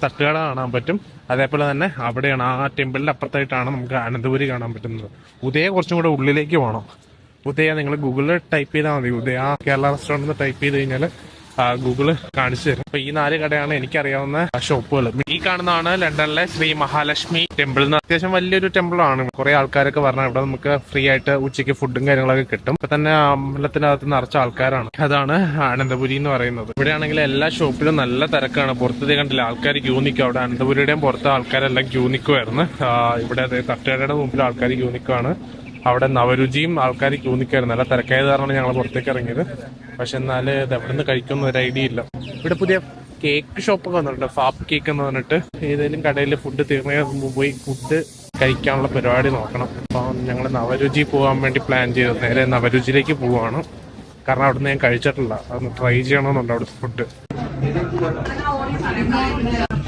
തട്ടുകട കാണാൻ പറ്റും. അതേപോലെ തന്നെ അവിടെയാണ് ആ ടെമ്പിളിന്റെ അപ്പുറത്തായിട്ടാണ് നമുക്ക് അനന്തപുരി കാണാൻ പറ്റുന്നത്. ഉദയ കുറച്ചും കൂടെ ഉള്ളിലേക്ക് പോകണം. ഉദയ നിങ്ങൾ ഗൂഗിളിൽ ടൈപ്പ് ചെയ്താൽ മതി. ഉദയ കേരള റെസ്റ്റോറൻറ്റ് ടൈപ്പ് ചെയ്ത് കഴിഞ്ഞാൽ ഗൂഗിള് കാണിച്ചു തരും. അപ്പൊ ഈ 4 കടയാണ് എനിക്കറിയാവുന്ന ഷോപ്പുകൾ. ഈ കാണുന്നതാണ് ലണ്ടനിലെ ശ്രീ മഹാലക്ഷ്മി ടെമ്പിൾ. അത്യാവശ്യം വലിയൊരു ടെമ്പിളാണ്. കുറെ ആൾക്കാരൊക്കെ പറഞ്ഞാൽ ഇവിടെ നമുക്ക് ഫ്രീ ആയിട്ട് ഉച്ചയ്ക്ക് ഫുഡും കാര്യങ്ങളൊക്കെ കിട്ടും. ഇപ്പൊ തന്നെ അമ്പലത്തിനകത്ത് നിറച്ച ആൾക്കാരാണ്. അതാണ് അനന്തപുരി എന്ന് പറയുന്നത്. ഇവിടെയാണെങ്കിൽ എല്ലാ ഷോപ്പിലും നല്ല തിരക്കാണ്. പുറത്തേ കണ്ടില്ല, ആൾക്കാർ ക്യൂ നിൽക്കും. അവിടെ അനന്തപുരിയുടെയും പുറത്തെ ആൾക്കാരെല്ലാം ക്യൂ നിൽക്കുമായിരുന്നു. ഇവിടെ തട്ടുകടയുടെ മുമ്പിൽ ആൾക്കാർ ക്യൂ നിൽക്കുവാണ്. അവിടെ നവരുചിയും ആൾക്കാർ ക്യൂ നിൽക്കുമായിരുന്നു. നല്ല തിരക്കായത് കാരണമാണ് ഞങ്ങൾ പുറത്തേക്ക് ഇറങ്ങിയത്. പക്ഷെ എന്നാൽ ഇത് എവിടെ നിന്ന് കഴിക്കുന്ന ഒരു ഐഡിയ ഇല്ല. ഇവിടെ പുതിയ കേക്ക് ഷോപ്പൊക്കെ വന്നിട്ടുണ്ട്. ഫാപ്പ് കേക്ക് എന്ന് പറഞ്ഞിട്ട് ഏതെങ്കിലും കടയിൽ ഫുഡ് തീർന്നതിന് മുമ്പ് പോയി ഫുഡ് കഴിക്കാനുള്ള പരിപാടി നോക്കണം. അപ്പം ഞങ്ങൾ നവരുചി പോകാൻ വേണ്ടി പ്ലാൻ ചെയ്തു. നേരെ നവരുചിയിലേക്ക് പോവാണ്. കാരണം അവിടുന്ന് ഞാൻ കഴിച്ചിട്ടില്ല. അതൊന്ന് ട്രൈ ചെയ്യണമെന്നുണ്ട് അവിടുത്തെ ഫുഡ്.